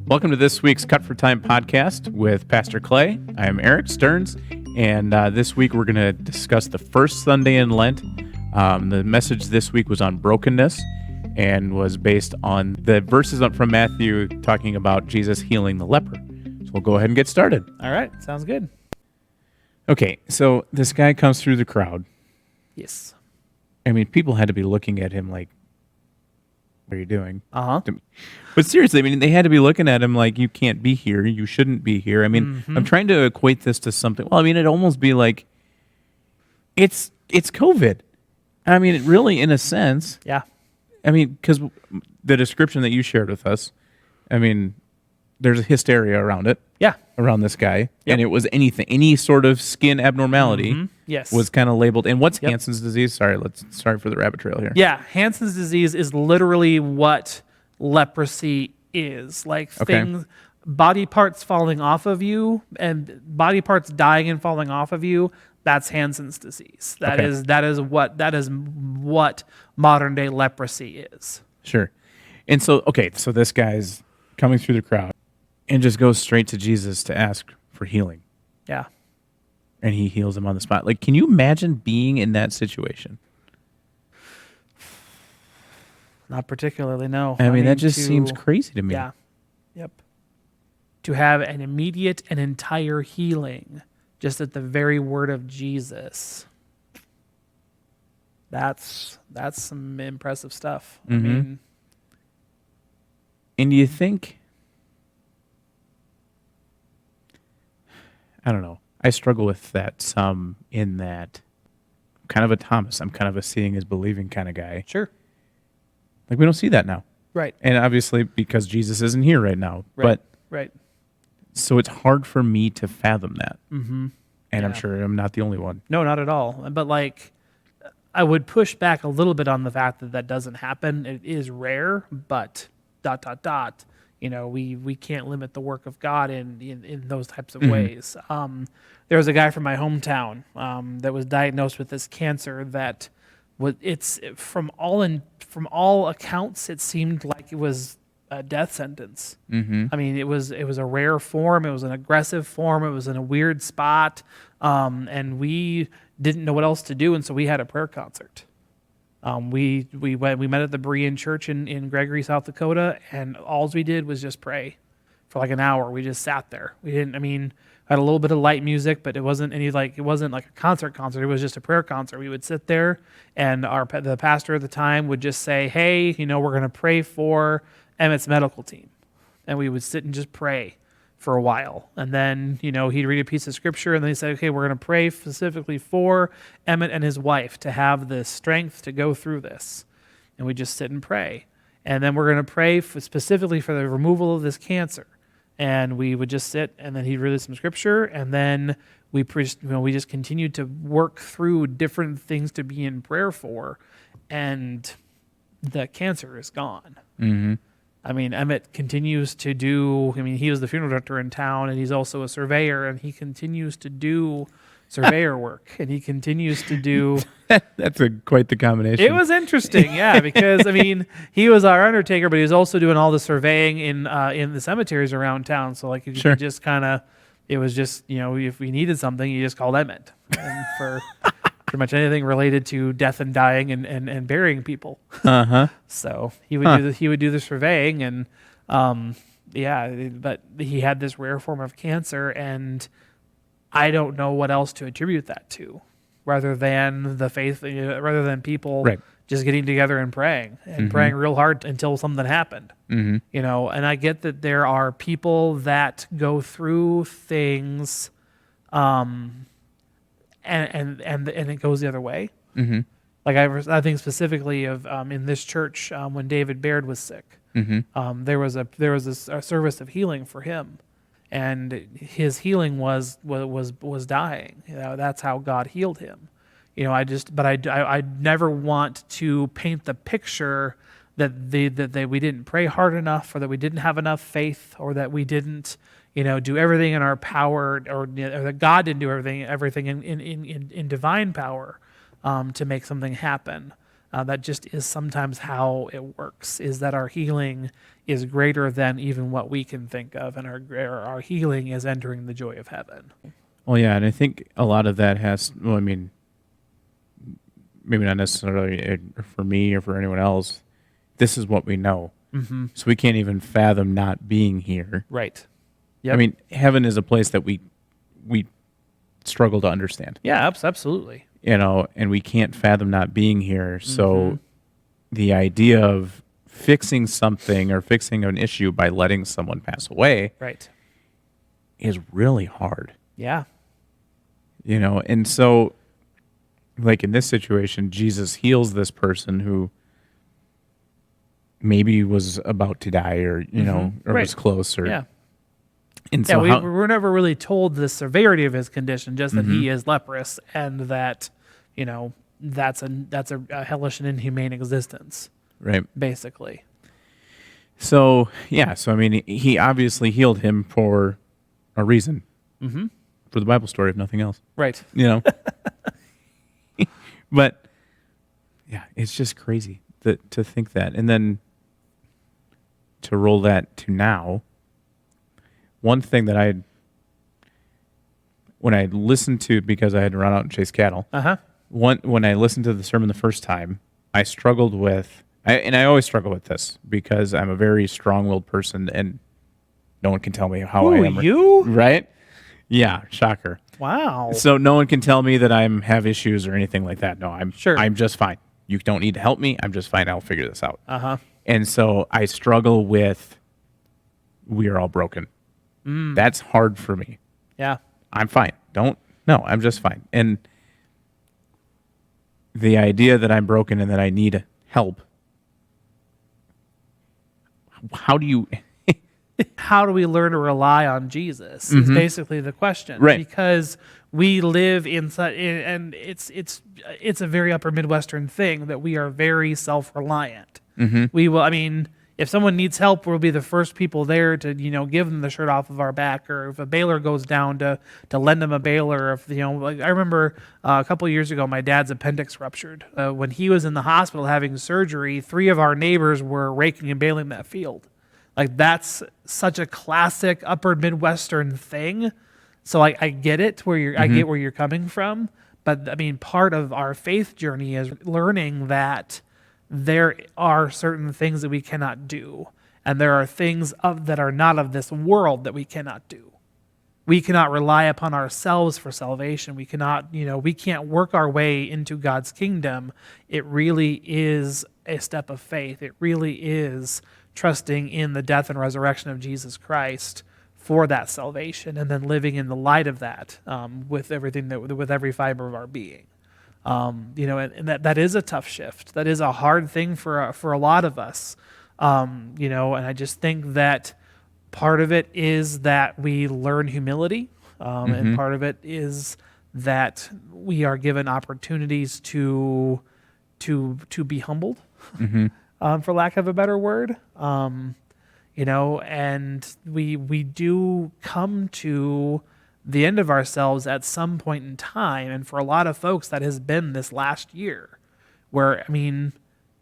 Welcome to this week's Cut for Time podcast with Pastor Clay. I am Eric Stearns, and this week we're going to discuss the first Sunday in Lent. The message this week was on brokenness and was based on the verses up from Matthew talking about Jesus healing the leper. So we'll go ahead and get started. All right, sounds good. Okay, so this guy comes through the crowd. Yes. I mean, people had to be looking at him like, what are you doing? Uh-huh. But seriously, I mean, they had to be looking at him like, you can't be here, you shouldn't be here. I mean, I'm trying to equate this to something. Well, I mean, it'd almost be like, it's COVID. I mean, it really, in a sense. Yeah. I mean, because the description that you shared with us, I mean, there's a hysteria around it. Yeah. Around this guy. Yep. And it was anything, any sort of skin abnormality Yes. was kind of labeled. And what's Hansens Disease? Sorry for the rabbit trail here. Yeah, Hansens Disease is literally what leprosy is. Like things, body parts falling off of you and body parts dying and falling off of you. That's Hansens Disease. That is what modern day leprosy is. Sure. And so this guy's coming through the crowd and just goes straight to Jesus to ask for healing. Yeah. And he heals him on the spot. Like, can you imagine being in that situation? Not particularly, no. I mean, that just seems crazy to me. Yeah. Yep. To have an immediate and entire healing just at the very word of Jesus. That's some impressive stuff. I mean, and do you think, I don't know, I struggle with that some in that I'm kind of a Thomas. I'm kind of a seeing is believing kind of guy. Sure. Like, we don't see that now. Right. And obviously because Jesus isn't here right now. Right. But so it's hard for me to fathom that. Mm-hmm. And I'm sure I'm not the only one. No, not at all. But like, I would push back a little bit on the fact that doesn't happen. It is rare, but ... You know, we can't limit the work of God in those types of ways. There was a guy from my hometown that was diagnosed with this cancer that from all accounts, it seemed like it was a death sentence. I mean, it was a rare form. It was an aggressive form. It was in a weird spot, and we didn't know what else to do, and so we had a prayer concert. We met at the Berean Church in Gregory, South Dakota, and all we did was just pray for like an hour. We just sat there. We didn't. I mean, had a little bit of light music, but it wasn't like a concert. It was just a prayer concert. We would sit there, and the pastor at the time would just say, "Hey, you know, we're going to pray for Emmett's medical team," and we would sit and just pray for a while. And then, you know, he'd read a piece of scripture and then he said, okay, we're going to pray specifically for Emmett and his wife to have the strength to go through this. And we just sit and pray. And then we're going to pray specifically for the removal of this cancer. And we would just sit, and then he'd read some scripture, and then we just continued to work through different things to be in prayer for, and the cancer is gone. Mm-hmm. I mean, Emmett continues to do, he was the funeral director in town, and he's also a surveyor, and he continues to do surveyor work, and he continues to do... That's quite the combination. It was interesting, yeah, because, he was our undertaker, but he was also doing all the surveying in the cemeteries around town, so, like, you could just kind of, it was just, you know, if we needed something, you just called Emmett, and for... pretty much anything related to death and dying and burying people. So he would do the surveying, and but he had this rare form of cancer, and I don't know what else to attribute that to, rather than the faith, rather than people just getting together and praying praying real hard until something happened. You know, and I get that there are people that go through things. And it goes the other way. Like I think specifically of in this church when David Baird was sick, there was a service of healing for him, and his healing was dying. You know, that's how God healed him. You know, I never want to paint the picture that we didn't pray hard enough, or that we didn't have enough faith, or that we didn't do everything in our power, or that God didn't do everything in divine power to make something happen. That just is sometimes how it works, is that our healing is greater than even what we can think of, and our healing is entering the joy of heaven. Well, yeah, and I think a lot of that has, well, I mean, maybe not necessarily for me or for anyone else, this is what we know. Mm-hmm. So we can't even fathom not being here. Right. Yep. I mean, heaven is a place that we struggle to understand. Yeah, absolutely. And we can't fathom not being here. So the idea of fixing something or fixing an issue by letting someone pass away Right. is really hard. Yeah. And so, like in this situation, Jesus heals this person who maybe was about to die or, or Right. was close. Or, Yeah. And Yeah, so we're never really told the severity of his condition, just that he is leprous and that, that's a hellish and inhumane existence, right. basically. So, yeah. So, I mean, he obviously healed him for a reason. Mm-hmm. For the Bible story, if nothing else. Right. But, yeah, it's just crazy to think that. And then to roll that to now, one thing that when I listened to, because I had to run out and chase cattle, when I listened to the sermon the first time, I struggled with, and I always struggle with this because I'm a very strong-willed person and no one can tell me how I am. You? Right? Yeah, shocker. Wow. So no one can tell me that I have issues or anything like that. No, I'm Sure. I'm just fine. You don't need to help me. I'm just fine. I'll figure this out. Uh-huh. And so I struggle with, we are all broken. That's hard for me. Yeah. I'm fine. I'm just fine. And the idea that I'm broken and that I need help, how do we learn to rely on Jesus is basically the question. Right. Because we live and it's a very upper Midwestern thing that we are very self-reliant. We will, if someone needs help, we'll be the first people there to, give them the shirt off of our back, or if a baler goes down to lend them a baler. If, like I remember a couple of years ago, my dad's appendix ruptured. When he was in the hospital having surgery, 3 of our neighbors were raking and baling that field. Like, that's such a classic upper Midwestern thing. So I get it I get where you're coming from. But part of our faith journey is learning that there are certain things that we cannot do, and there are things that are not of this world that we cannot do. We cannot rely upon ourselves for salvation. We cannot, we can't work our way into God's kingdom. It really is a step of faith. It really is trusting in the death and resurrection of Jesus Christ for that salvation, and then living in the light of that with every fiber of our being. And that is a tough shift. That is a hard thing for a lot of us. And I just think that part of it is that we learn humility, and part of it is that we are given opportunities to be humbled, for lack of a better word. And we do come to the end of ourselves at some point in time. And for a lot of folks, that has been this last year, where,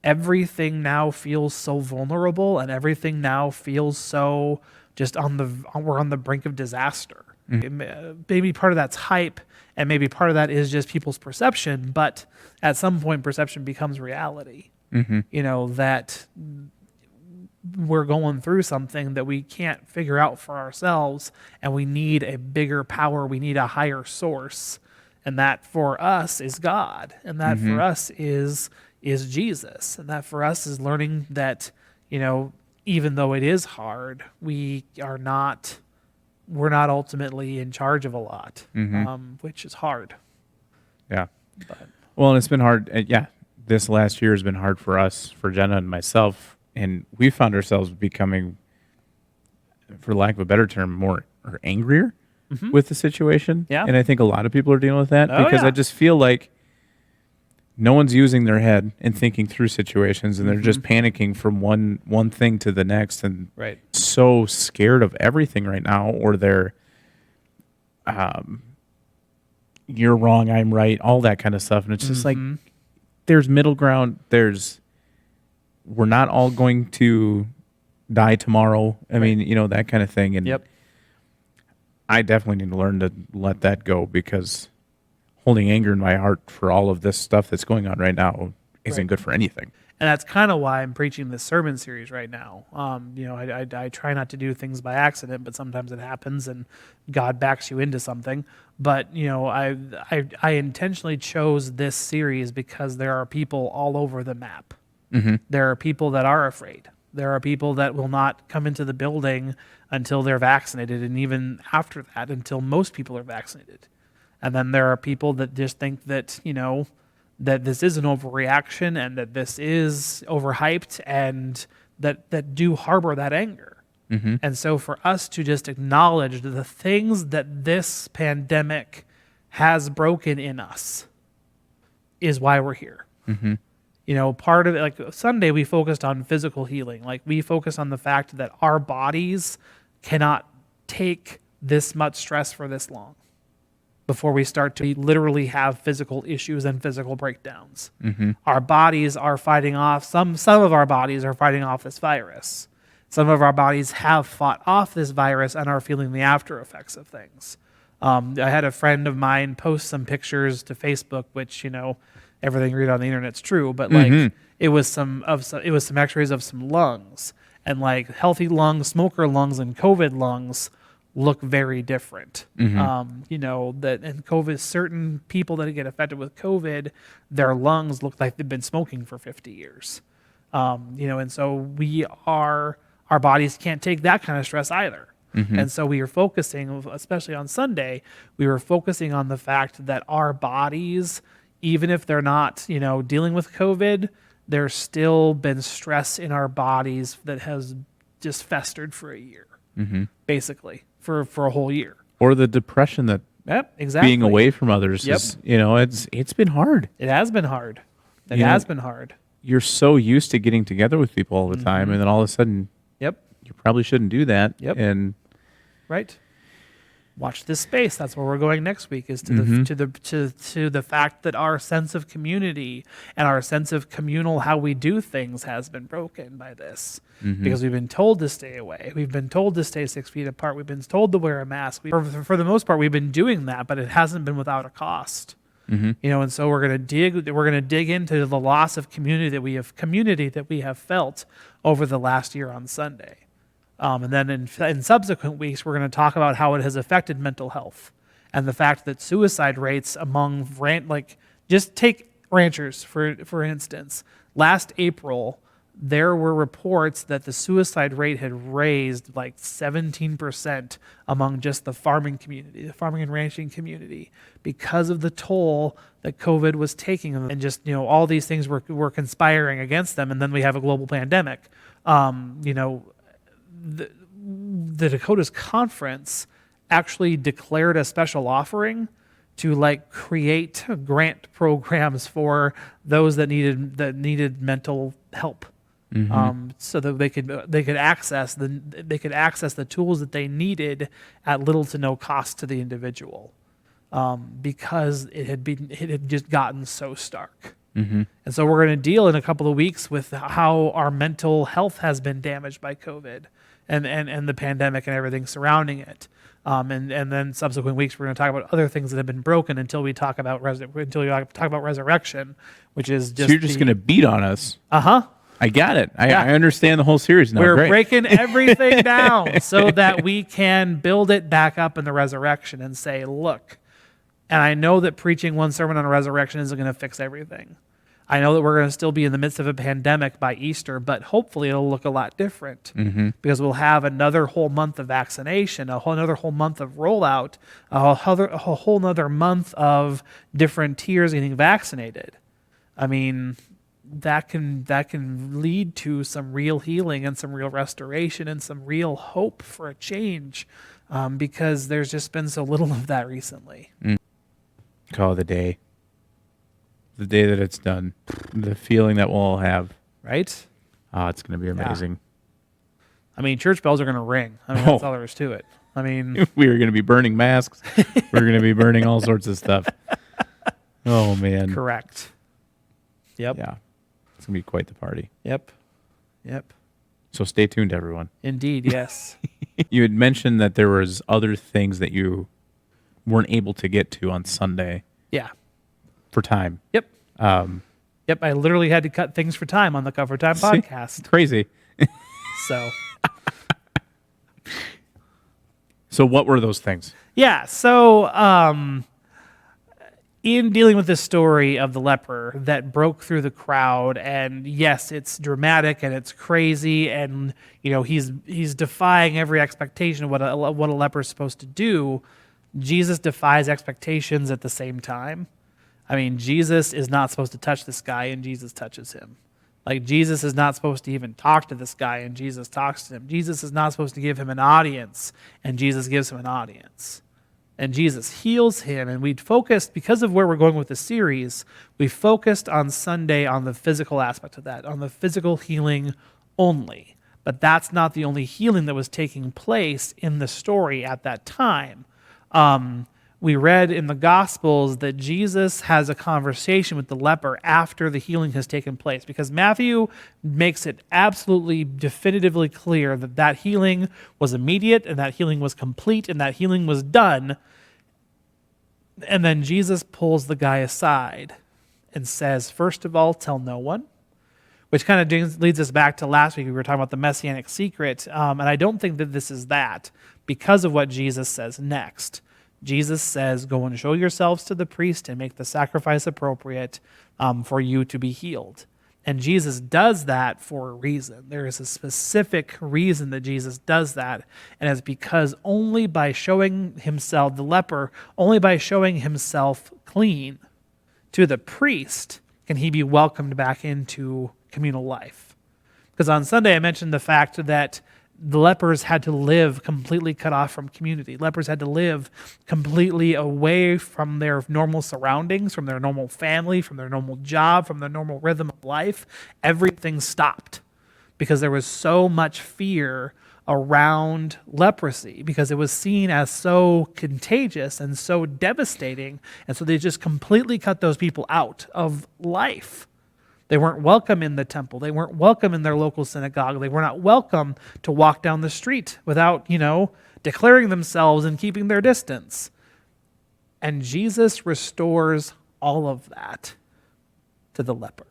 everything now feels so vulnerable, and everything now feels so just we're on the brink of disaster. Maybe part of that's hype, and maybe part of that is just people's perception, but at some point perception becomes reality. That we're going through something that we can't figure out for ourselves, and we need a bigger power. We need a higher source, and that for us is God, and that for us is Jesus, and that for us is learning that, even though it is hard, we're not ultimately in charge of a lot, which is hard. Yeah. But, well, and it's been hard. This last year has been hard for us, for Jenna and myself. And we found ourselves becoming, for lack of a better term, more or angrier with the situation. Yeah. And I think a lot of people are dealing with that because yeah. I just feel like no one's using their head and thinking through situations, and they're just panicking from one thing to the next, and so scared of everything right now, or they're you're wrong, I'm right, all that kind of stuff. And it's just like, there's middle ground. We're not all going to die tomorrow. I mean, that kind of thing. And Yep. I definitely need to learn to let that go, because holding anger in my heart for all of this stuff that's going on right now isn't good for anything. And that's kind of why I'm preaching this sermon series right now. I try not to do things by accident, but sometimes it happens and God backs you into something. But, I intentionally chose this series because there are people all over the map. Mm-hmm. There are people that are afraid. There are people that will not come into the building until they're vaccinated, and even after that, until most people are vaccinated. And then there are people that just think that, that this is an overreaction and that this is overhyped, and that do harbor that anger. Mm-hmm. And so for us to just acknowledge the things that this pandemic has broken in us is why we're here. Mm-hmm. Part of it, like Sunday, we focused on physical healing. Like, we focused on the fact that our bodies cannot take this much stress for this long before we start to literally have physical issues and physical breakdowns. Mm-hmm. Our bodies are fighting off, some of our bodies are fighting off this virus. Some of our bodies have fought off this virus and are feeling the after effects of things. I had a friend of mine post some pictures to Facebook, which, everything you read on the internet's true, but it was some X-rays of some lungs, and like healthy lungs, smoker lungs, and COVID lungs look very different. Mm-hmm. That in COVID, certain people that get affected with COVID, their lungs look like they've been smoking for 50 years. And so our bodies can't take that kind of stress either. Mm-hmm. And so we are focusing, especially on Sunday, we were focusing on the fact that our bodies, even if they're not, dealing with COVID, there's still been stress in our bodies that has just festered for a year, mm-hmm. basically, for a whole year. Or the depression that exactly. being away from others is, it's been hard. It has been hard. It has been hard. You're so used to getting together with people all the time, and then all of a sudden, you probably shouldn't do that. Yep. And right. Watch this space. That's where we're going next week, is to the fact that our sense of community and our sense of communal how we do things has been broken by this, because we've been told to stay away. We've been told to stay 6 feet apart. We've been told to wear a mask. For the most part, we've been doing that, but it hasn't been without a cost. And so we're going to dig into the loss of community that we have felt over the last year on Sunday. And then in subsequent weeks, we're going to talk about how it has affected mental health, and the fact that suicide rates among just take ranchers for instance. Last April, there were reports that the suicide rate had raised like 17% among just the farming community, the farming and ranching community, because of the toll that COVID was taking, and just all these things were conspiring against them, and then we have a global pandemic. The Dakota's conference actually declared a special offering to create grant programs for those that needed mental help, so that they could access the tools that they needed at little to no cost to the individual, because it had just gotten so stark. And so we're going to deal in a couple of weeks with how our mental health has been damaged by COVID and the pandemic and everything surrounding it. And then subsequent weeks, we're going to talk about other things that have been broken until we talk about resurrection, which is just. So you're just going to beat on us. I got it. I understand the whole series now. We're Great. breaking everything down so that we can build it back up in the resurrection and say, look. And I know that preaching one sermon on a resurrection isn't going to fix everything. I know that we're going to still be in the midst of a pandemic by Easter, but hopefully it'll look a lot different, because we'll have another whole month of vaccination, another whole month of rollout, a whole another month of different tiers getting vaccinated. I mean, that can lead to some real healing and some real restoration and some real hope for a change, because there's just been so little of that recently. Call the day that it's done, the feeling that we'll all have. Right? Oh, it's going to be amazing. Yeah. I mean, church bells are going to ring. I mean, that's all there is to it. I mean, we are going to be burning masks. We're going to be burning all sorts of stuff. Oh, man. Correct. Yep. Yeah. It's going to be quite the party. Yep. So stay tuned, everyone. Indeed, yes. You had mentioned that there was other things that you weren't able to get to on Sunday Yeah. for time. Yep. Um, Yep. I literally had to cut things for time on the Cover Time See? podcast. Crazy. So, So what were those things? yeah. So, in dealing with this story of the leper that broke through the crowd, and yes, it's dramatic and it's crazy, and he's defying every expectation of what a leper is supposed to do. Jesus defies expectations at the same time. I mean, Jesus is not supposed to touch this guy, and Jesus touches him. Like, Jesus is not supposed to even talk to this guy, and Jesus talks to him. Jesus is not supposed to give him an audience, and Jesus gives him an audience. And Jesus heals him, and we'd focused, because of where we're going with the series, we focused on Sunday on the physical aspect of that, on the physical healing only. But that's not the only healing that was taking place in the story at that time. We read in the Gospels that Jesus has a conversation with the leper after the healing has taken place, because Matthew makes it absolutely definitively clear that that healing was immediate and that healing was complete and that healing was done. And then Jesus pulls the guy aside and says, first of all, tell no one, which kind of leads us back to last week. We were talking about the Messianic secret, and I don't think that this is that because of what Jesus says next. Jesus says, go and show yourselves to the priest and make the sacrifice appropriate for you to be healed. And Jesus does that for a reason. There is a specific reason that Jesus does that, and it's because only by showing himself, the leper, only by showing himself clean to the priest can he be welcomed back into communal life. Because on Sunday I mentioned the fact that the lepers had to live completely cut off from community. Lepers had to live completely away from their normal surroundings, from their normal family, from their normal job, from their normal rhythm of life. Everything stopped because there was so much fear around leprosy, because it was seen as so contagious and so devastating. And so they just completely cut those people out of life. They weren't welcome in the temple. They weren't welcome in their local synagogue. They were not welcome to walk down the street without, declaring themselves and keeping their distance. And Jesus restores all of that to the leper.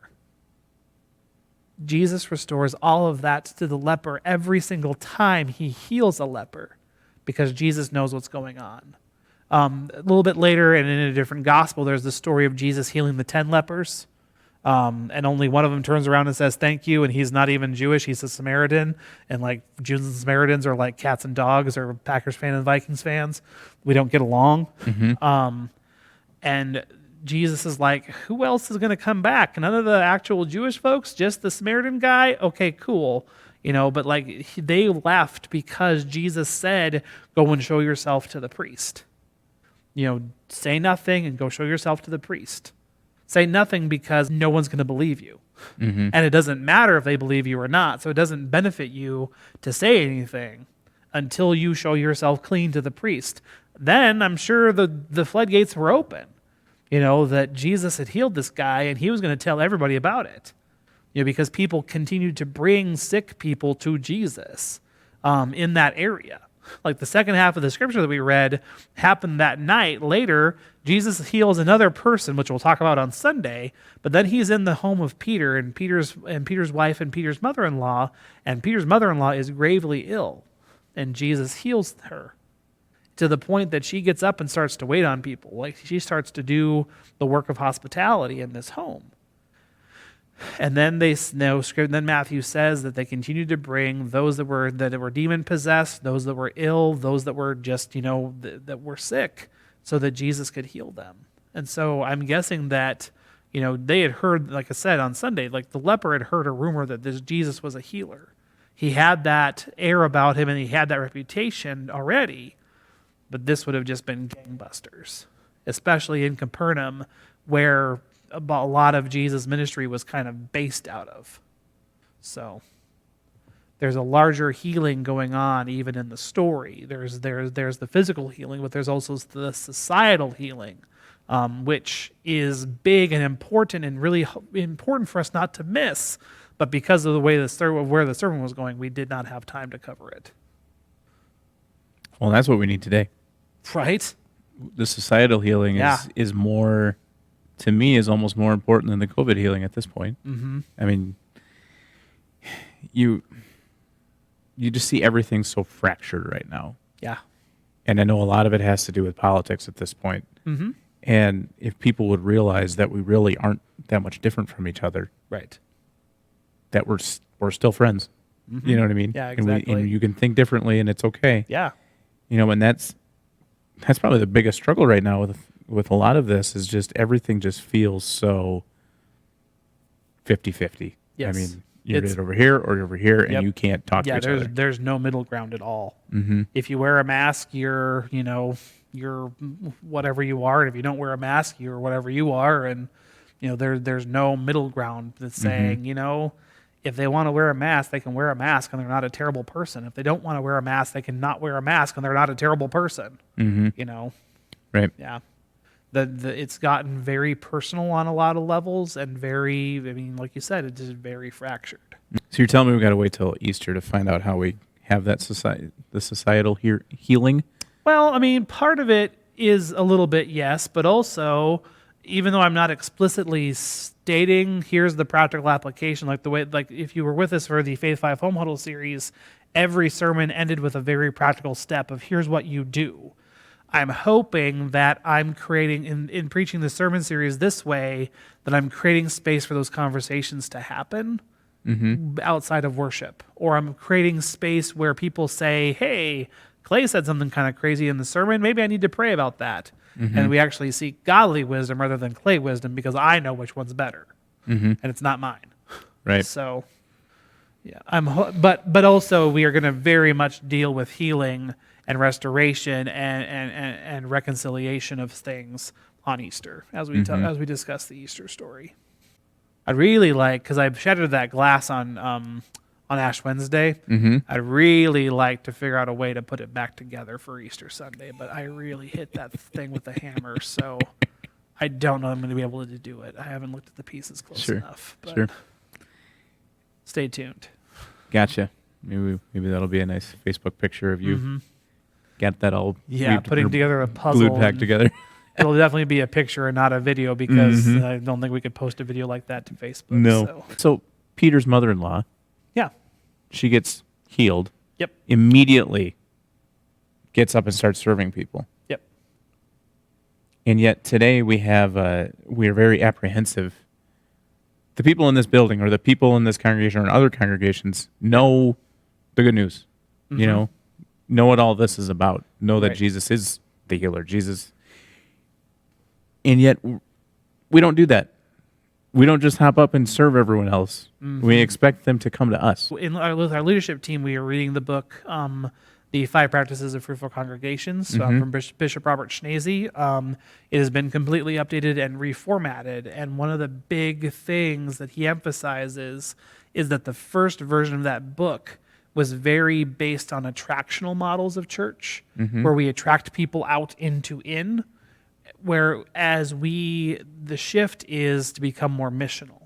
Jesus restores all of that to the leper every single time he heals a leper, because Jesus knows what's going on. A little bit later, and in a different gospel, there's the story of Jesus healing the 10 lepers. And only one of them turns around and says thank you, and he's not even Jewish, he's a Samaritan, and Jews and Samaritans are like cats and dogs, or Packers fans and Vikings fans. We don't get along. Mm-hmm. And Jesus is like, who else is going to come back? None of the actual Jewish folks, just the Samaritan guy? Okay, cool. But they left because Jesus said, go and show yourself to the priest. Say nothing and go show yourself to the priest. Say nothing because no one's going to believe you. Mm-hmm. And it doesn't matter if they believe you or not. So it doesn't benefit you to say anything until you show yourself clean to the priest. Then I'm sure the floodgates were open, that Jesus had healed this guy and he was going to tell everybody about it. Because people continued to bring sick people to Jesus in that area. Like the second half of the scripture that we read happened that night. Later, Jesus heals another person, which we'll talk about on Sunday, but then he's in the home of Peter and Peter's wife and Peter's mother-in-law, and Peter's mother-in-law is gravely ill, and Jesus heals her to the point that she gets up and starts to wait on people. Like she starts to do the work of hospitality in this home. And then then Matthew says that they continued to bring those that were demon possessed, those that were ill, those that were just that were sick, so that Jesus could heal them. And so I'm guessing that they had heard, like I said on Sunday, like the leper had heard a rumor that this Jesus was a healer. He had that air about him and he had that reputation already, but this would have just been gangbusters, especially in Capernaum, where a lot of Jesus' ministry was kind of based out of. So there's a larger healing going on even in the story. There's the physical healing, but there's also the societal healing which is big and important and really important for us not to miss. But because of the way where the sermon was going, we did not have time to cover it. Well, that's what we need today. Right? The societal healing is more, to me, is almost more important than the COVID healing at this point. Mm-hmm. I mean, you just see everything so fractured right now. Yeah. And I know a lot of it has to do with politics at this point. Mm-hmm. And if people would realize that we really aren't that much different from each other, Right. that we're still friends. Mm-hmm. You know what I mean? Yeah, exactly. And you can think differently, and it's okay. Yeah. You know, and that's probably the biggest struggle right now with a lot of this is just everything just feels so 50-50. Yes. I mean, you're either over here or you're over here, and Yep. you can't talk to each other. There's no middle ground at all. Mm-hmm. If you wear a mask, you're whatever you are, and if you don't wear a mask, you're whatever you are, and there's no middle ground that's saying, if they want to wear a mask, they can wear a mask and they're not a terrible person. If they don't want to wear a mask, they can not wear a mask and they're not a terrible person. Mm-hmm. Right. Yeah. It's gotten very personal on a lot of levels and very, like you said, it's just very fractured. So you're telling me we got to wait till Easter to find out how we have that the societal healing? Well, part of it is a little bit yes, but also, even though I'm not explicitly stating here's the practical application, like if you were with us for the Faith 5 Home Huddle series, every sermon ended with a very practical step of here's what you do. I'm hoping that I'm creating, in preaching the sermon series this way, that I'm creating space for those conversations to happen outside of worship. Or I'm creating space where people say, hey, Clay said something kind of crazy in the sermon. Maybe I need to pray about that. And we actually seek godly wisdom rather than Clay wisdom because I know which one's better. And it's not mine. Right. So, yeah. But also we are going to very much deal with healing and restoration and reconciliation of things on Easter as we discuss the Easter story. I'd really like, because I shattered that glass on Ash Wednesday. I'd really like to figure out a way to put it back together for Easter Sunday, but I really hit that thing with a hammer, so I don't know if I'm going to be able to do it. I haven't looked at the pieces close enough. But stay tuned. Gotcha. Maybe that'll be a nice Facebook picture of you. Get that all putting together a puzzle. Glued back together. It'll definitely be a picture and not a video because I don't think we could post a video like that to Facebook. No. So Peter's mother-in-law, she gets healed. Yep. Immediately gets up and starts serving people. Yep. And yet today we are very apprehensive. The people in this building or the people in this congregation or in other congregations know the good news. Know what all this is about. Know that Jesus is the healer. Jesus. And yet we don't do that. We don't just hop up and serve everyone else. We expect them to come to us. With our leadership team, we are reading the book, The 5 Practices of Fruitful Congregations, from Bishop Robert Schnase. It has been completely updated and reformatted. And one of the big things that he emphasizes is that the first version of that book was very based on attractional models of church, where we attract people out into in. Whereas the shift is to become more missional.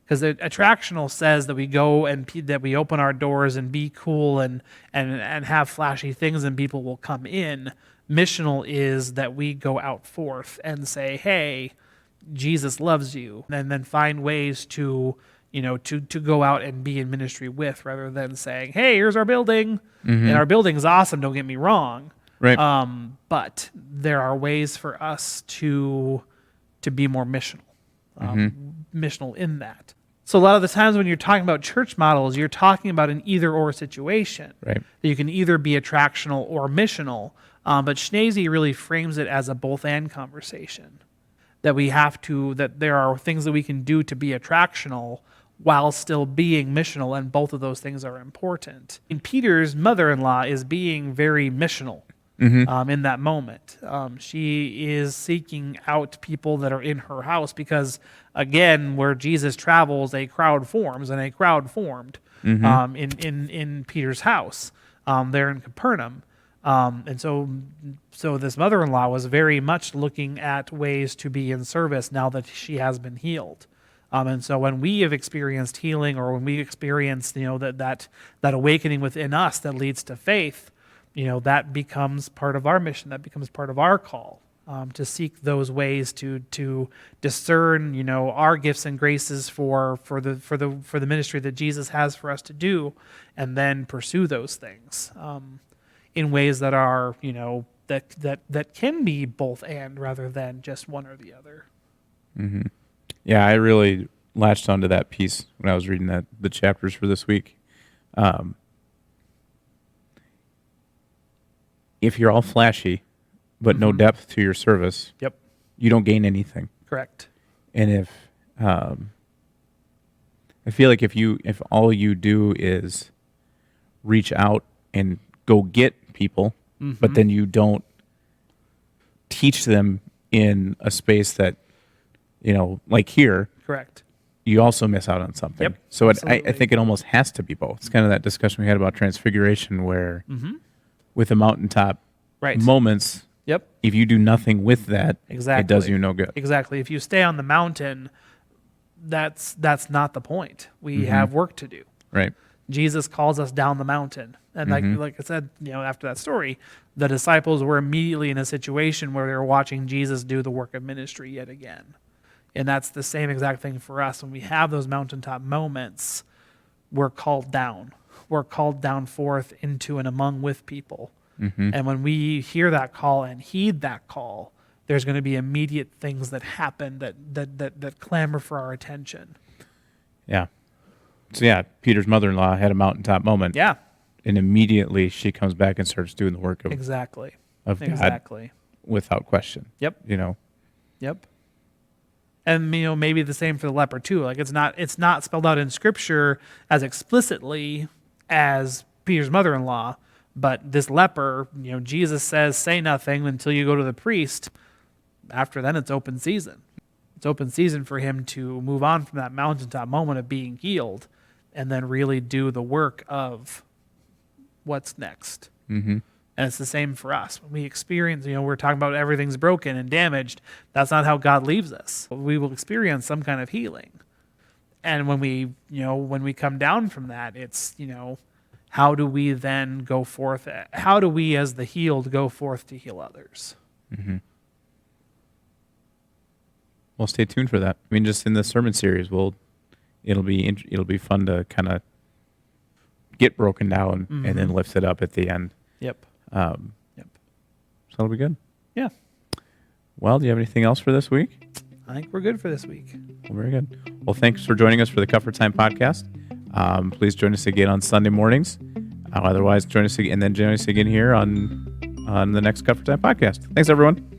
Because the attractional says that we go and that we open our doors and be cool and have flashy things and people will come in. Missional is that we go out forth and say, hey, Jesus loves you. And then find ways to go out and be in ministry with rather than saying, hey, here's our building. And our building's awesome, don't get me wrong. Right. But there are ways for us to be more missional, missional in that. So a lot of the times when you're talking about church models, you're talking about an either-or situation. Right. You can either be attractional or missional, but Schnase really frames it as a both-and conversation. That there are things that we can do to be attractional while still being missional, and both of those things are important. And Peter's mother-in-law is being very missional. In that moment. She is seeking out people that are in her house because, again, where Jesus travels, a crowd forms, and a crowd formed in Peter's house there in Capernaum. And so this mother-in-law was very much looking at ways to be in service now that she has been healed. And so when we have experienced healing, or when we experience, that awakening within us that leads to faith, that becomes part of our mission. That becomes part of our call, to seek those ways to discern, our gifts and graces for the ministry that Jesus has for us to do, and then pursue those things in ways that are, that can be both and, rather than just one or the other. Mm-hmm. Yeah, I really latched onto that piece when I was reading the chapters for this week. If you're all flashy, but no depth to your service, Yep. you don't gain anything. Correct. And if I feel like if all you do is reach out and go get people, but then you don't teach them in a space that, like here, Correct. you also miss out on something. Yep, So I absolutely. think it almost has to be both. It's kind of that discussion we had about transfiguration, where with the mountaintop Right. moments, Yep. if you do nothing with that, Exactly. it does you no good. Exactly. If you stay on the mountain, that's not the point. We have work to do. Right. Jesus calls us down the mountain. And like I said, after that story, the disciples were immediately in a situation where they were watching Jesus do the work of ministry yet again. And that's the same exact thing for us. When we have those mountaintop moments, we're called down. We're called down forth into and among with people. And when we hear that call and heed that call, there's going to be immediate things that happen that clamor for our attention. Yeah. So yeah, Peter's mother-in-law had a mountaintop moment. Yeah, And immediately she comes back and starts doing the work of exactly. God Exactly. without question. Yep. Yep. And maybe the same for the leper too. Like it's not spelled out in Scripture as explicitly as Peter's mother-in-law, but this leper, Jesus says, say nothing until you go to the priest. After then, it's open season. It's open season for him to move on from that mountaintop moment of being healed, and then really do the work of what's next. And it's the same for us. When we experience, we're talking about everything's broken and damaged. That's not how God leaves us. We will experience some kind of healing. And when we come down from that, it's, how do we then go forth? How do we, as the healed, go forth to heal others? Well, stay tuned for that. I mean, just in the sermon series, it'll be fun to kind of get broken down and then lift it up at the end. Yep. So that'll be good. Yeah. Well, do you have anything else for this week? I think we're good for this week. Well, very good. Well, thanks for joining us for the Comfort Time podcast. Please join us again on Sunday mornings. Otherwise, join us again, and then join us again here on the next Comfort Time podcast. Thanks, everyone.